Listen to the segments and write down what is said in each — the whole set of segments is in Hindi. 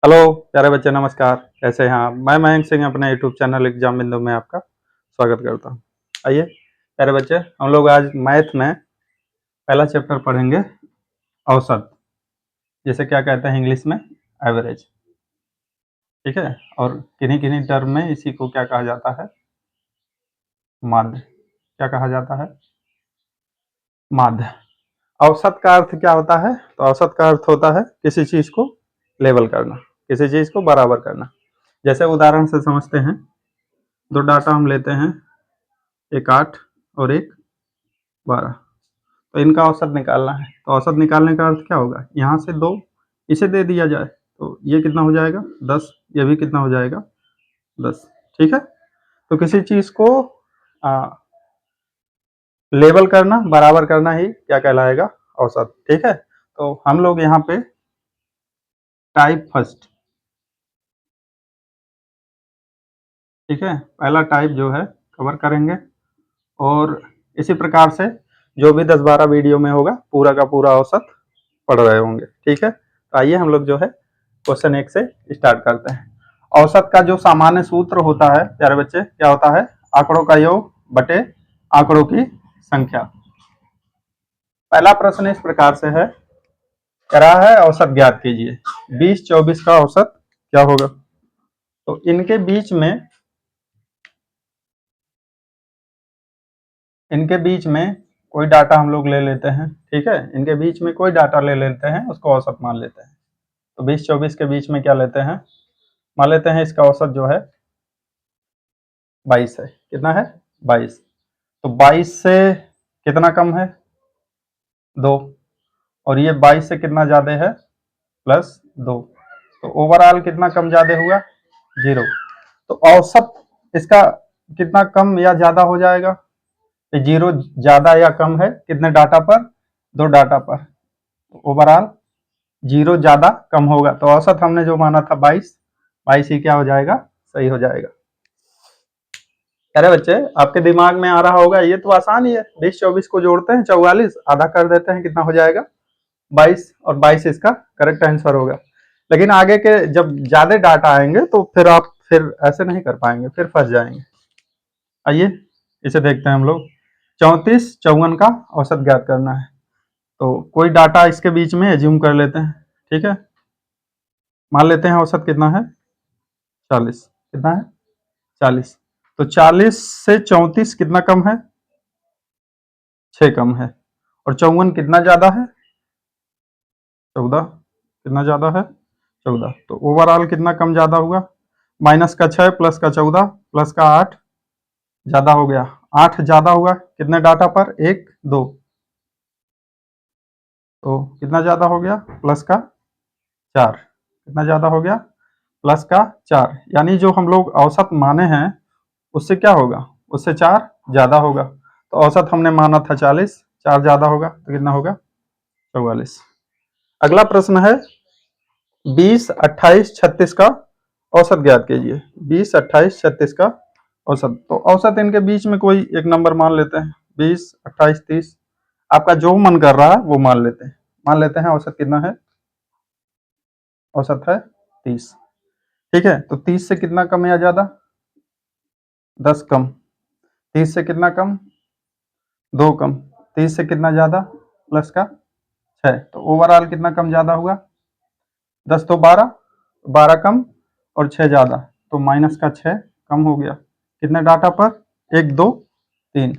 हेलो प्यारे बच्चे, नमस्कार। कैसे हैं आप? मैं मयंक सिंह अपने यूट्यूब चैनल एग्जाम बिंदु में आपका स्वागत करता हूं। आइए प्यारे बच्चे, हम लोग आज मैथ में पहला चैप्टर पढ़ेंगे, औसत, जिसे क्या कहते हैं इंग्लिश में, एवरेज। ठीक है। और किन्हीं किन्हीं टर्म में इसी को क्या कहा जाता है, माध्य। क्या कहा जाता है? माध्य। औसत का अर्थ क्या होता है? तो औसत का अर्थ होता है किसी चीज को लेवल करना, किसी चीज को बराबर करना। जैसे उदाहरण से समझते हैं, दो डाटा हम लेते हैं, एक 8 और एक 12। तो इनका औसत निकालना है। तो औसत निकालने का अर्थ क्या होगा? यहाँ से 2 इसे दे दिया जाए तो ये कितना हो जाएगा? 10। ये भी कितना हो जाएगा? 10। ठीक है। तो किसी चीज को लेवल करना, बराबर करना ही क्या कहलाएगा? औसत। ठीक है। तो हम लोग यहाँ पे टाइप फर्स्ट, ठीक है, पहला टाइप जो है कवर करेंगे, और इसी प्रकार से जो भी 10-12 वीडियो में होगा पूरा का पूरा औसत पढ़ रहे होंगे। ठीक है। तो आइए हम लोग जो है क्वेश्चन 1 से स्टार्ट करते हैं। औसत का जो सामान्य सूत्र होता है प्यारे बच्चे, क्या होता है? आंकड़ों का योग बटे आंकड़ों की संख्या। पहला प्रश्न इस प्रकार से है, कह रहा है औसत ज्ञात कीजिए। 20-24 का औसत क्या होगा? तो इनके बीच में कोई डाटा हम लोग ले लेते हैं। ठीक है। इनके बीच में कोई डाटा ले लेते हैं, उसको औसत मान लेते हैं। तो 20-24 के बीच में क्या लेते हैं? मान लेते हैं इसका औसत जो है 22 है। कितना है? 22। तो 22 से कितना कम है? 2। और ये 22 से कितना ज्यादा है? +2। तो ओवरऑल कितना कम ज्यादा हुआ? 0। तो औसत इसका कितना कम या ज्यादा हो जाएगा? 0 ज्यादा या कम है कितने डाटा पर? 2 डाटा पर। ओवरऑल 0 ज्यादा कम होगा, तो औसत हमने जो माना था 22, 22 ही क्या हो जाएगा? सही हो जाएगा। अरे बच्चे, आपके दिमाग में आ रहा होगा ये तो आसान ही है, 20-24 को जोड़ते हैं 44, आधा कर देते हैं, कितना हो जाएगा? 22। और 22 इसका करेक्ट आंसर होगा। लेकिन आगे के जब ज्यादा डाटा आएंगे तो फिर आप फिर ऐसे नहीं कर पाएंगे, फिर फंस जाएंगे। आइए इसे देखते हैं हम लोग। 34-54 का औसत ज्ञात करना है। तो कोई डाटा इसके बीच में एज्यूम कर लेते हैं। ठीक है। मान लेते हैं औसत कितना है? 40। कितना है? 40। तो 40 से 34 कितना कम है? 6 कम है। और 54 कितना ज्यादा है? 14। कितना ज्यादा है? 14। तो ओवरऑल कितना कम ज्यादा हुआ? माइनस का 6 प्लस का 14 प्लस का 8 ज्यादा हो गया। 8 ज्यादा हुआ कितने डाटा पर? 1 2। तो कितना ज्यादा हो गया? प्लस का 4। कितना ज्यादा हो गया? प्लस का 4। यानी जो हम लोग औसत माने हैं उससे क्या होगा? उससे 4 ज्यादा होगा। तो औसत हमने माना था 40, 4 ज्यादा होगा तो कितना होगा? 44। अगला प्रश्न है, 20-28-36 का औसत ज्ञात कीजिए। 20-28-36 का औसत। तो औसत इनके बीच में कोई एक नंबर मान लेते हैं, 20-28-30। आपका जो मन कर रहा है वो मान लेते हैं। मान लेते हैं औसत कितना है? औसत है 30। ठीक है। तो 30 से कितना कम या ज्यादा? 10 कम। 30 से कितना कम? 2 कम। 30 से कितना ज्यादा? प्लस का 6। तो ओवरऑल कितना कम ज्यादा हुआ? 10 तो 12, 12 कम और 6 ज्यादा, तो माइनस का 6 कम हो गया। कितने डाटा पर? 1 2 3,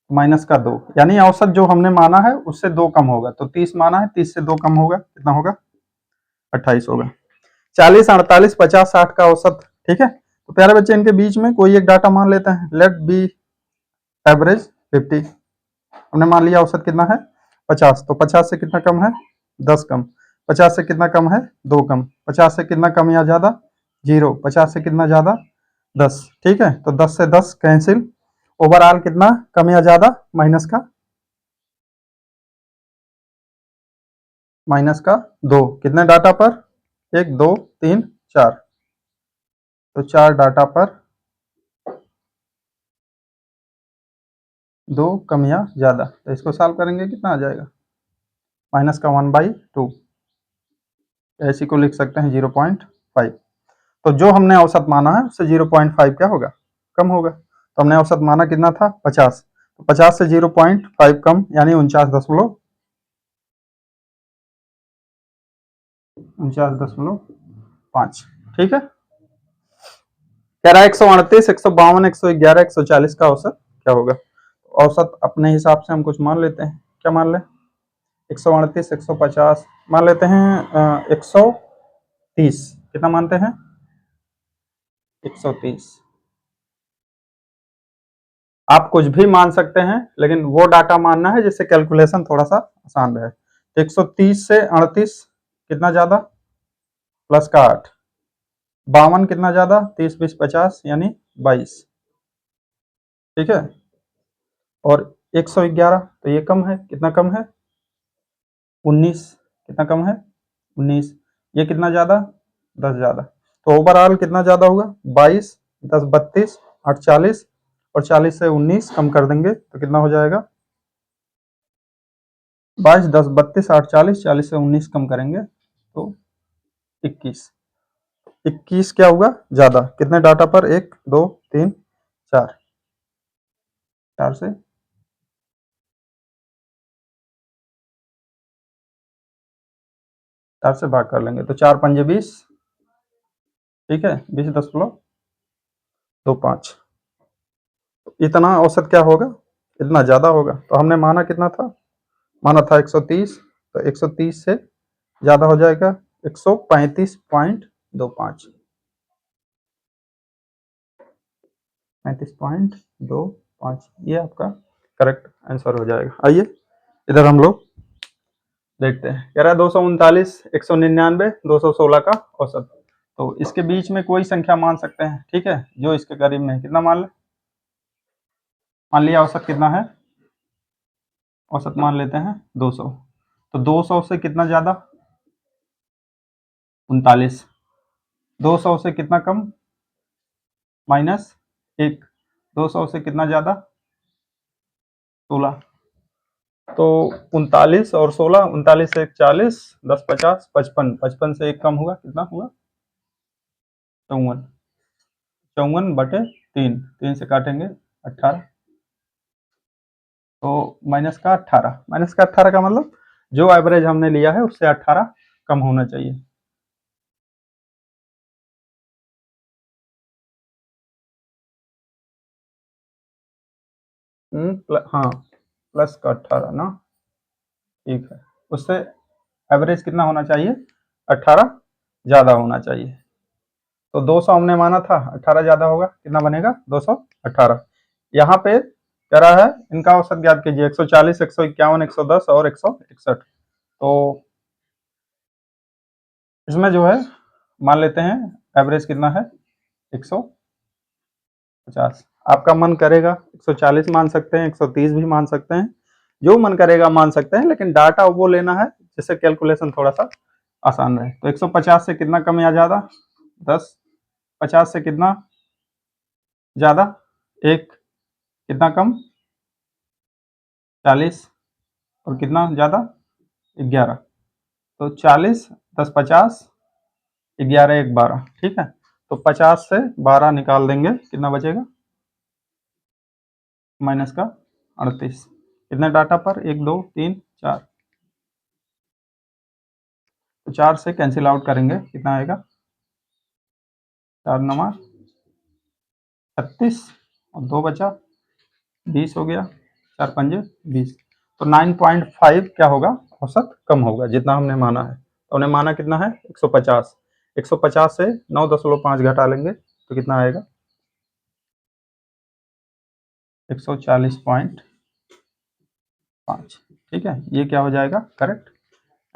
माइनस का 2। यानी औसत जो हमने माना है उससे 2 कम होगा। तो 30 माना है, 30 से 2 कम होगा, कितना होगा? 28 होगा। 40-48-50-60 का औसत। ठीक है। तो प्यारे बच्चे, इनके बीच में कोई एक डाटा मान लेते हैं। Let be average 50। हमने मान लिया औसत कितना है? 50। तो 50 से कितना कम है? 10 कम। 50 से कितना कम है? 2 कम। 50 से कितना कम या ज्यादा? 0। 50 से कितना ज्यादा? 10। ठीक है। तो 10 से 10 कैंसिल। ओवरऑल कितना कम या ज्यादा? माइनस का 2। कितने डाटा पर? 1 2 3 4। तो 4 डाटा पर 2 कम या ज्यादा। तो इसको सॉल्व करेंगे, कितना आ जाएगा? -1/2। इसी को लिख सकते हैं 0.5। तो जो हमने औसत माना है उससे 0.5 क्या होगा, कम होगा। तो हमने औसत माना कितना था 50, तो 50 से 0.5 कम यानी 49.5। ठीक है। कह रहा है 138, 152, 111, 140 का औसत क्या होगा। औसत अपने हिसाब से हम कुछ मान लेते हैं, क्या मान लें, 138, 150 मान लेते हैं, 130 कितना मानते हैं, 130। आप कुछ भी मान सकते हैं लेकिन वो डाटा मानना है जिससे कैलकुलेशन थोड़ा सा आसान रहे। तो 130 से 38 कितना ज्यादा, प्लस का 8, 52 कितना ज्यादा, 30 20 50 यानी 22। ठीक है। और 111 तो ये कम है, कितना कम है, 19, कितना कम है, 19। ये कितना ज्यादा, 10 ज्यादा। तो ओवरऑल कितना ज्यादा होगा, 22, 10 32, 8 40, और 40 से 19 कम कर देंगे तो कितना हो जाएगा, 22, 10 32, 8 40, 40 से 19 कम करेंगे तो 21। 21 क्या होगा ज्यादा, कितने डाटा पर, 1 2 3 4, 4 से, 4 से भाग कर लेंगे तो 4 पंजे 20। ठीक है, 20.25। इतना औसत क्या होगा, इतना ज्यादा होगा। तो हमने माना कितना था, माना था 130, तो 130 से ज्यादा हो जाएगा 135.25, 35.25, ये आपका करेक्ट आंसर हो जाएगा। आइए इधर हम लोग देखते हैं। कह रहा है 239, 199, 216 का औसत। तो इसके बीच में कोई संख्या मान सकते हैं, ठीक है, जो इसके करीब में है। कितना मान ले, मान लिया औसत कितना है, औसत मान लेते हैं 200। तो 200 से कितना ज्यादा, 39। 200 से कितना कम, -1। 200 से कितना ज्यादा, 16। तो 39 और 16, 39 से 40, 10 50, 55, 55 से एक कम हुआ, कितना हुआ, 54। 54/3, 3 से काटेंगे 18, तो -18 का मतलब जो एवरेज हमने लिया है उससे 18 कम होना चाहिए। हाँ, प्लस का 18 ना, ठीक है। उससे एवरेज कितना होना चाहिए, 18 ज्यादा होना चाहिए। तो 200 हमने माना था, 18 ज्यादा होगा, कितना बनेगा, 218। यहाँ पे कह रहा है इनका औसत ज्ञात कीजिए, 140, 151, 110 और 161। तो इसमें जो है मान लेते हैं एवरेज कितना है, 150। आपका मन करेगा 140 मान सकते हैं, 130 भी मान सकते हैं, जो मन करेगा मान सकते हैं, लेकिन डाटा वो लेना है जिससे कैलकुलेशन थोड़ा सा आसान रहे। तो 150 से कितना कम या ज्यादा, 10। 50 से कितना ज्यादा, 1। कितना कम, 40। और कितना ज्यादा, 11। तो 40, 10 50, 11 1 12। ठीक है। तो 50 से 12 निकाल देंगे, कितना बचेगा, माइनस का 38। कितने डाटा पर, 1 2 3 4। तो 4 से कैंसिल आउट करेंगे, कितना आएगा, 4 9 36, और 2 बचा, 20 हो गया, 4 पंजे 20। तो 9.5 क्या होगा, औसत कम होगा जितना हमने माना है। तो हमने माना कितना है, 150। 150 से 9.5 घटा लेंगे तो कितना आएगा, 140.5। ठीक है, ये क्या हो जाएगा, करेक्ट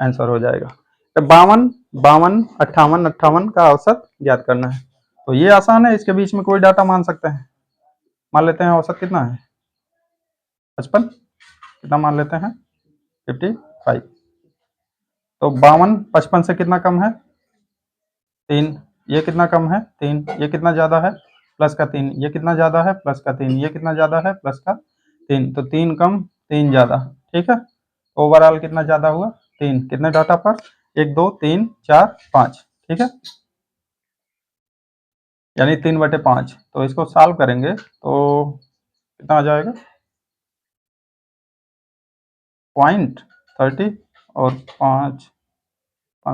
आंसर हो जाएगा। तो 52, 52, 58, 58 का औसत ज्ञात करना है। तो ये आसान है, इसके बीच में कोई डाटा मान सकते हैं। मान लेते हैं औसत कितना है, 55। कितना मान लेते हैं, 55। तो 52 55 से कितना कम है, 3। ये कितना कम है, 3। ये कितना ज्यादा है, प्लस का 3। ये कितना ज्यादा है, प्लस का 3। ये कितना ज्यादा है, प्लस का 3। तो 3 कम 3 ज्यादा। ठीक है, ओवरऑल कितना ज्यादा हुआ, 3। कितने डाटा पर, 1 2 3 4 5, ठीक है, यानी 3/5। तो इसको सॉल्व करेंगे तो कितना आ जाएगा, 0.30 और 5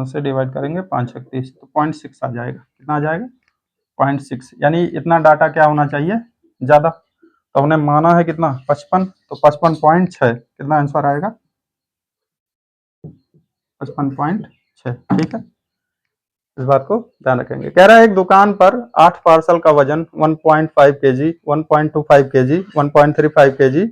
से डिवाइड करेंगे, 5 31, तो 0.6 आ जाएगा। कितना आ जाएगा, 0.6, यानी इतना डाटा क्या होना चाहिए, ज़्यादा। तो हमने माना है कितना, 55, तो 55.6 कितना आंसर आएगा, 55.6, ठीक है। इस बात को ध्यान रखेंगे। कह रहा है एक दुकान पर 8 पार्सल का वजन 1.5 केजी, 1.25 केजी, 1.35 केजी,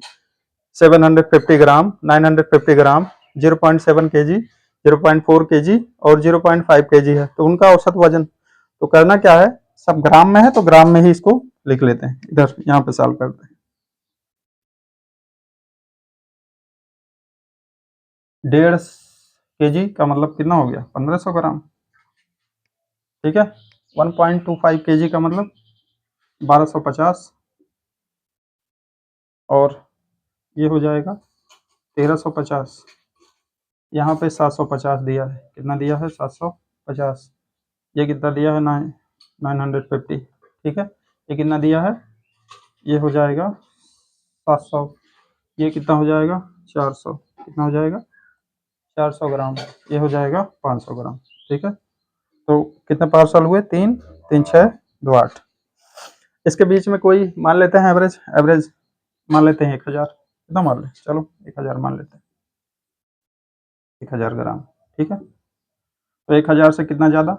750 ग्राम, 950 ग्राम, 0.7 केजी, 0.4 केजी और 0.5 केजी है, तो उनका औसत वजन। तो करना क्या है, सब ग्राम में है तो ग्राम में ही इसको लिख लेते हैं, इधर यहाँ पे सॉल्व करते हैं। 1.5 केजी का मतलब कितना हो गया, 1500 ग्राम, ठीक है। 1.25 केजी का मतलब 1250 और ये हो जाएगा 1350। यहाँ पे 750 दिया है, कितना दिया है, 750। ये कितना दिया है, 950, ठीक है। ये कितना दिया है, ये हो जाएगा 700। ये कितना हो जाएगा, 400, कितना हो जाएगा, 400 ग्राम। ये हो जाएगा 500 ग्राम, ठीक है। तो कितने पार्सल हुए, 3 3 6 2 8। इसके बीच में कोई मान लेते हैं एवरेज, एवरेज मान लेते हैं 1000, कितना मान लें, चलो 1000 मान लेते हैं, 1000 ग्राम, ठीक है। तो 1000 से कितना ज़्यादा,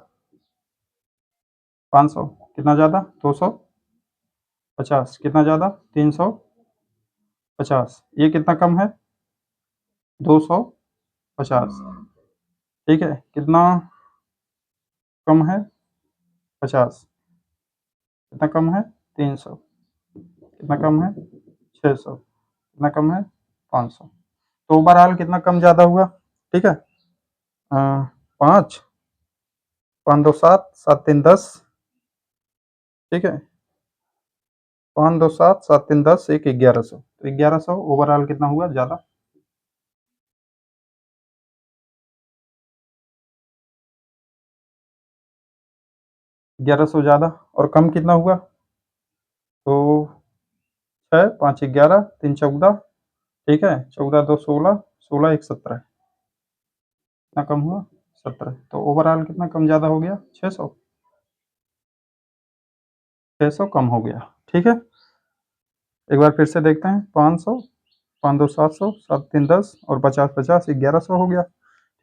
500, कितना ज़्यादा, 250, कितना ज़्यादा, 350। ये कितना कम है, 250, ठीक है। कितना कम है, 50, कितना कम है, 300, कितना कम है, 600, कितना कम है, 500। तो ओवरऑल कितना कम ज़्यादा हुआ, ठीक है। 5 5 2 7 7 3 10, ठीक है। 5 2 7 7 3 10 1 1100, तो 1100 ओवरऑल कितना हुआ, ज़्यादा। 1100 ज़्यादा, और कम कितना हुआ, तो 6 5 11 3 14, ठीक है, 14 2 16, 16 1 17, कितना कम हुआ, 17। तो ओवरऑल कितना कम ज़्यादा हो गया, 600, 600 कम हो गया, ठीक है। एक बार फिर से देखते हैं, 500, 5 2 700, 7 3 10 और 50 50, 1100 हो गया,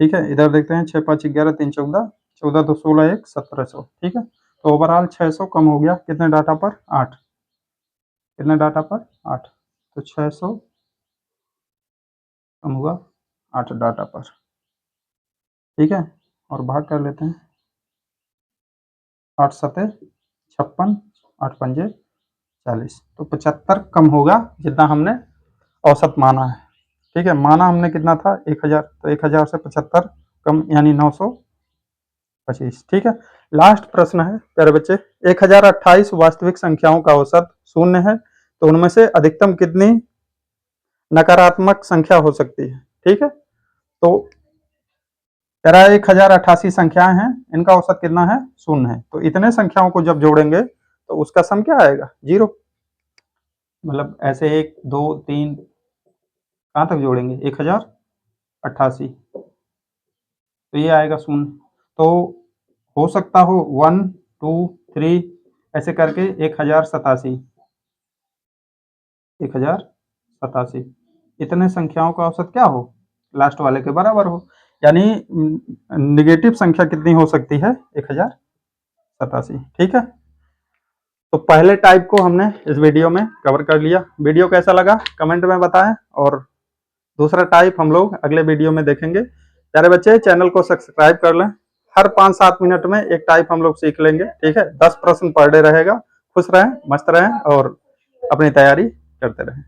ठीक है। इधर देखते हैं, 6 5 11 3 14, 14 2 16 1 1700, ठीक है। तो ओवरऑल 600 कम हो गया, कितने डाटा पर, 8, कितने डाटा पर, 8। तो 600 कम हुआ 8 डाटा पर, ठीक है। और भाग कर लेते हैं, 8 सते 56, 8 पंजे 40, तो 75 कम होगा, जितना हमने औसत माना है, ठीक है। माना हमने कितना था, 1000, तो 1000 से 75 कम, यानी 925, ठीक है। लास्ट प्रश्न है प्यारे बच्चे, 1028 वास्तविक संख्याओं का औसत 0 है, तो उनमें से अधिकतम कितनी नकारात्मक संख्या हो सकती है, ठीक है। तो कह रहा है 1088 संख्याएं हैं, इनका औसत कितना है, 0 है। तो इतने संख्याओं को जब जोड़ेंगे तो उसका सम क्या आएगा, 0। मतलब ऐसे 1 2 3 कहाँ तक जोड़ेंगे, 1088, तो ये आएगा 0। तो हो सकता हो 1 2 3 ऐसे करके 1087, 1087 इतने संख्याओं का औसत क्या हो, लास्ट वाले के बराबर हो। यानी निगेटिव संख्या कितनी हो सकती है, 1087, ठीक है। तो पहले टाइप को हमने इस वीडियो में कवर कर लिया। वीडियो कैसा लगा कमेंट में बताएं, और दूसरा टाइप हम लोग अगले वीडियो में देखेंगे। प्यारे बच्चे चैनल को सब्सक्राइब कर लें, हर 5-7 मिनट में एक टाइप हम लोग सीख लेंगे, ठीक है। 10 प्रश्न पर डे रहेगा। खुश रहें, मस्त रहें और अपनी तैयारी करते रहें।